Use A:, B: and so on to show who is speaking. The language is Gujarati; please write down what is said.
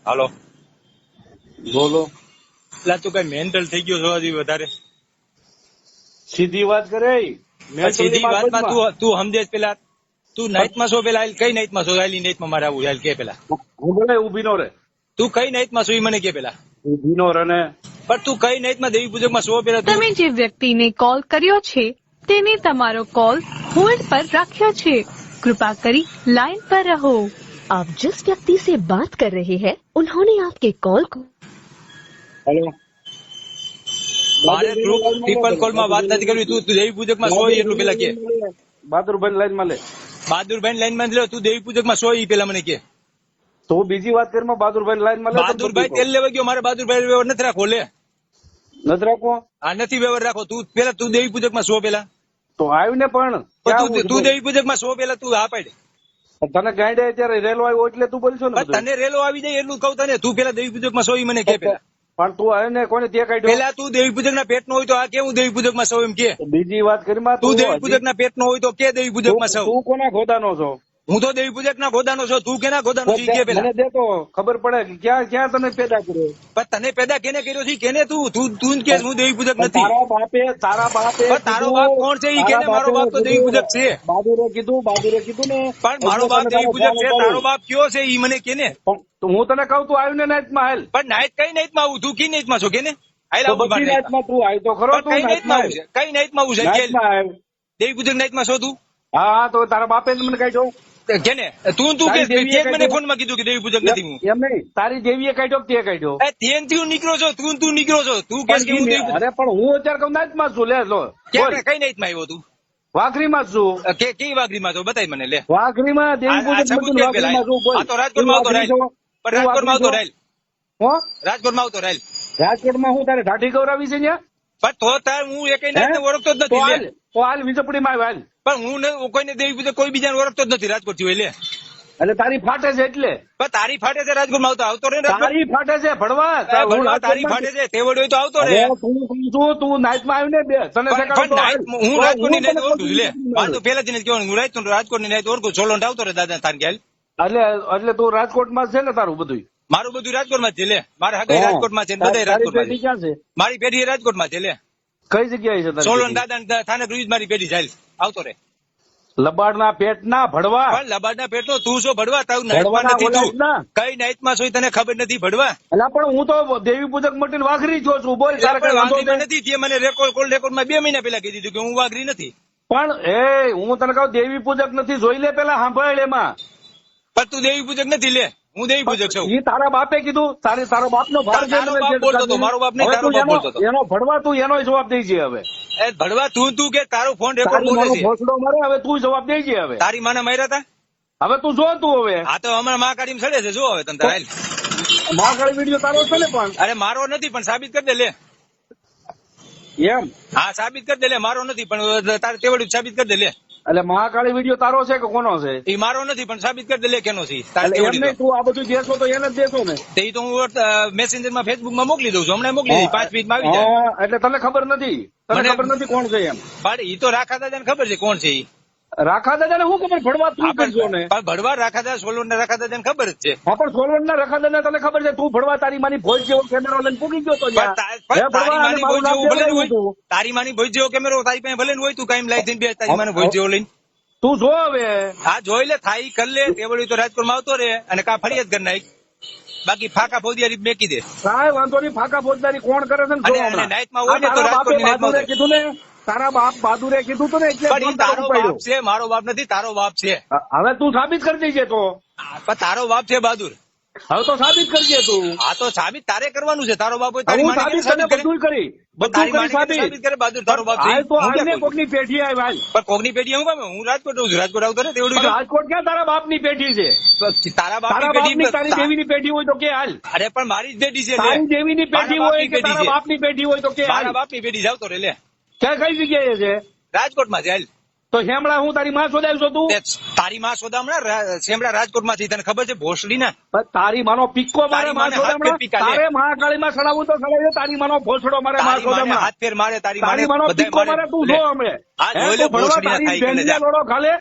A: હાલો.
B: બોલો.
A: એટલે તું કઈ મેન્ટલ થઈ ગયો છો હજી વધારે?
B: સીધી વાત કરે.
A: સીધી વાતમાં તું સમજે જ પેલા. તું નાઈટમાં છો પેલા કઈ નાઈટમાં છો? આલી નાઈટમાં મારે આવું હાલ કે પેલા.
B: હું બોલે ઉભી નો રે.
A: તું કઈ નાઈટમાં છો એ મને કે પેલા.
B: ઉભી નો રે ને.
A: પણ તું કઈ નાઈટમાં દેવી પૂજકમાં છો પેલા?
C: તમે જે વ્યક્તિને કોલ કર્યો છે તેને તમારો કોલ હોલ્ડ પર રાખ્યો છે। कृपा करी लाइन पर रहो।
D: आप जिस व्यक्ति से बात कर रहे हैं उन्होंने आपके कॉल को
B: હેલો.
A: મારે ગ્રુપ ટ્રિપલ કોલમાં વાત નથી કરવી। તું દેવી પૂજકમાં છો એટલું પેલા કે।
B: બહાદુરભાઈ લાઈન માં લે.
A: બહાદુરભાઈ લાઈનમાં લે। તું દેવી પૂજકમાં છો એ પેલા મને કે।
B: તો બીજી વાત કરીમાં બહાદુરભાઈ લાઈન માં લે.
A: બહાદુરભાઈ તેલ લેવા ગયો, મારે બહાદુરભાઈ વ્યવહાર નથી રાખવો લે।
B: નથી રાખવો.
A: આ નથી વ્યવહાર રાખો। તું પેલા તું દેવી પૂજકમાં છો પેલા?
B: તો આવીને પણ
A: તું દેવી પૂજકમાં છો પેલા? તું હા પાડે।
B: તને ગાંડે અત્યારે રેલો આવ્યો એટલે તું બોલશો ને.
A: તને રેલો આવી જાય એટલું કહું તને। તું પેલા દેવી પૂજકમાં છો એ મને કે પેલા।
B: પણ તું આવીને કોને ત્યાં કાઢ્યો?
A: પેલા તું દેવી પૂજકના પેટનો હોય તો આ કેવું દેવી પૂજકમાં છો એમ કે।
B: બીજી વાત કરીમાં
A: તું દેવી પૂજકના પેટનો હોય તો કે દેવી પૂજકમાં છો।
B: તું કોના ગોદાનો છો?
A: હું તો દેવી પૂજકના ગોદાનો છું। તું કેના ગોદાનો છે કે પેલા?
B: મને દે તો ખબર પડે કે ક્યાં ક્યાં તને પેદા કર્યો।
A: પણ તને પેદા કેને કર્યો છે કેને? તું કે હું દેવી પૂજક નથી।
B: તારા બાપે
A: તારો બાપ કોણ છે? ઈ કેને મારો બાપ તો દેવી પૂજક છે।
B: બહાદુરે કીધું ને।
A: પણ મારો બાપ દેવી પૂજક છે, તારો બાપ કયો છે ઈ મને કેને?
B: પણ હું તને કહું તું આવીને નાઈટમાં હાલ।
A: પણ નાઈટ કઈ નાઈટમાં આવું? તું કી નાઈટમાં છો કેને? હાલ
B: તો
A: આવું
B: બધી નાઈટમાં તું આવી તો ખરો। તું
A: કઈ નાઈટમાં આવું
B: નાઈટમાં
A: છે? કઈ નાઈટમાં આવું છે?
B: નાઈટમાં આવ।
A: દેવી પૂજક નાઈટમાં છો તું?
B: હા તો તારા બાપે જ મને કાઢ્યો
A: કેને? તું મને ફોનમાં કીધું કે દેવી પૂજક નથી હું।
B: એમ નહીં, તારી દેવીએ કાઢ્યો કે તે કાઢ્યો?
A: તેનથી હું નીકળો છો, તું નીકળો છો। તું કે હું દેવી પૂજક?
B: અરે પણ હું અત્યારે કહું નાઈટમાં છું લે લો।
A: કઈ નાઈટમાં આવ્યો તું?
B: વાઘરીમાં જ છું।
A: કઈ વાઘરીમાં છો? બતાય મને લે।
B: વાઘરીમાં દેવી પૂજક બધું વાઘરીમાં છું। બોલ.
A: આ તો રાજકોટમાં આવતો રહેલ। પણ રાજકોટમાં આવતો રહેલ।
B: હો?
A: રાજકોટમાં આવતો રહેલ।
B: રાજકોટમાં હું તારે ઢાઢી ગૌરાવી છે ત્યાં?
A: પણ તો તાર હું એકઈ નાઈટને ઓળખતો જ નથી લે।
B: તો હાલ વીજપડીમાં હાલ।
A: પણ હું કોઈને દેવી પૂજક કોઈ બીજાને ઓળખતો જ નથી રાજકોટ થી લે।
B: એટલે તારી ફાટે છે એટલે?
A: પણ તારી ફાટે છે રાજકોટમાં આવતો રે।
B: તારી ફાટે છે ભણવા
A: તારી ફાટે છે તે વડ્યો તો આવતો રે।
B: તું નાઈટમાં આવીને બે તને
A: હું રાજકોટ ની નાઈટ ઓળખું છું લે। મારે તો પેલા જ નથી કહેવાનું હું રાજકોટ ની નાઈટ ઓળખું। સોલંડ આવતો રે દાદા તાર ગેલ।
B: એટલે તું રાજકોટમાં છે ને તારું બધું?
A: મારું બધું રાજકોટમાં છે લે। મારે હગાઈ રાજકોટમાં છે, બધા રાજકોટમાં છે।
B: ક્યાં છે?
A: મારી પેઢી રાજકોટમાં છે લે।
B: કઈ જગ્યાએ છે?
A: સોલંડ દાદા થાનક રૂજ મારી પેઢી જાય આવતો રે।
B: લબાડના પેટના ભડવા?
A: પણ લબાડના પેટનો તું શું ભડવા? તારું નાઈટમાં નથી તું? કઈ નાઈટમાં છો તને ખબર નથી ભડવા?
B: એટલે પણ હું તો દેવી પૂજક માટે વાઘરી જો છું। બોલ તારે કઈ વાંધો
A: નથી? તે મને રેકોર્ડમાં 2 મહિના પેલા કીધું હતું કે હું વાઘરી નથી।
B: પણ હું તને કહું દેવી પૂજક નથી, જોઈ લે પેલા સાંભળ એમાં।
A: પણ તું દેવી પૂજક નથી લે। હું દેવી પૂજક છું।
B: એ તારા બાપે કીધું? તારો બાપનો ભાર છે?
A: બોલતો હતો મારો બાપ નહીં, તારો બાપ બોલતો હતો।
B: એનો ભડવા તું એનો જવાબ દેજે હવે।
A: એ ભડવા તું કે તારો ફોન રેકોર્ડ બોલે છે?
B: ભોસડો મારે હવે તું જવાબ દેજે હવે।
A: તારી માને માર્યા હતા?
B: હવે તું જો તું હવે।
A: હા તો હમણાં મહાકાળી સડે છે જો હવે તને તારે
B: મહાકાળી વિડીયો તારો છે ને? પણ
A: અરે મારો નથી, પણ સાબિત કરી દે લે।
B: એમ?
A: હા સાબિત કરી દે લે। મારો નથી પણ તારે તેવડું સાબિત કરી દે લે।
B: એટલે મહાકાળી વિડીયો તારો છે કે કોનો છે?
A: એ મારો નથી પણ સાબિત કરી દે લે કેનો છે તારે
B: એમ
A: તેવડું।
B: નહીં, તું આ બધું દેશો તો એને જ દેશો ને?
A: તે તો હું મેસેન્જર માં ફેસબુક માં મોકલી દઉં છું। હમણાં મોકલી દઈ 5 મિનિટમાં આવી જાય।
B: એટલે તને ખબર નથી? તને ખબર નથી કોણ છે એમ?
A: પણ એ તો રાખા દાદા ને ખબર છે કોણ છે ઈ।
B: રાખા દાદા ને શું ખબર? ભડવા તું કરજો ને?
A: પણ ભડવા રાખા દાદા સોલંડ ના રાખા દાદા ને ખબર જ છે।
B: હા પણ સોલંડ ના રાખા દાદા તને ખબર છે? તું ભડવા તારી માની ભોજ જેવો કેમેરો લઈને પૂગી ગયો તો
A: તારી માની ભોજ જેવો ભલે હોય, તારી માની ભોજ જેવો કેમેરો તારી પાસે ભલે હોય, તું કાયમ લાઈ થઈને તારી માને ભોજ જેવો લઈને
B: તું જો હવે। હા
A: જોઈ લે થાય કર લે। તેવડી તો રાજકોટમાં આવતો રે અને કા ફરિયાદ કરી નાખ, બાકી ફાકા ફોજદારી મેકી દે।
B: કાંઈ વાંધો નહીં, ફાકા ફોજદારી કોણ કરે છે ને?
A: નાઈટમાં હોય ને તો રાજકોટની નાઈટમાં
B: કીધું ને, તારા બાપ બહાદુરે કીધું તું ને એટલે
A: તારો બાપ છે, મારો બાપ નથી, તારો બાપ છે।
B: હવે તું સાબિત કરી દેજે તો।
A: તારો બાપ છે બહાદુર।
B: હવે તો સાબિત કરજે તું।
A: હા તો સાબિત તારે કરવાનું છે। તારો બાપ હોય તારી
B: બધું કરી
A: સાબિત કરે બહાદુર તારો બાપ છે।
B: તો આને કોકની પેઢી આવે ભાઈ।
A: પણ કોકની પેઢી હું કામ? હું રાજકોટ રહું છું। રાજકોટ આવતો ને તેવડું
B: રાજકોટ ક્યાં તારા બાપની પેઢી છે?
A: તારા બાપની પેઢી
B: તારી દેવીની પેઢી હોય તો કે હાલ।
A: અરે પણ મારી જ પેઢી છે।
B: તારી દેવીની પેઢી હોય કે તારા બાપની પેઢી હોય તો કે
A: તારા બાપની પેઢી જાવતો રે લે।
B: ક્યાં કઈ જગ્યાએ છે?
A: રાજકોટમાં છે હાલ।
B: તો શેમડા હું તારી માં શોધાવ છો તું?
A: તારી માં શોધામણા શેમડા રાજકોટમાં છે, તને ખબર છે? ભોસડી ના
B: તારી માનો પિક્કો મારે માં શોધામણા? તારે મહાકાળી માં સડાવું તો સડાવે, તારી માનો ભોસડો મારે માં શોધામણા?
A: હાથ ફેર મારે તારી
B: માનો પિક્કો મારે તું જો હમણે.
A: લોડો ખાલે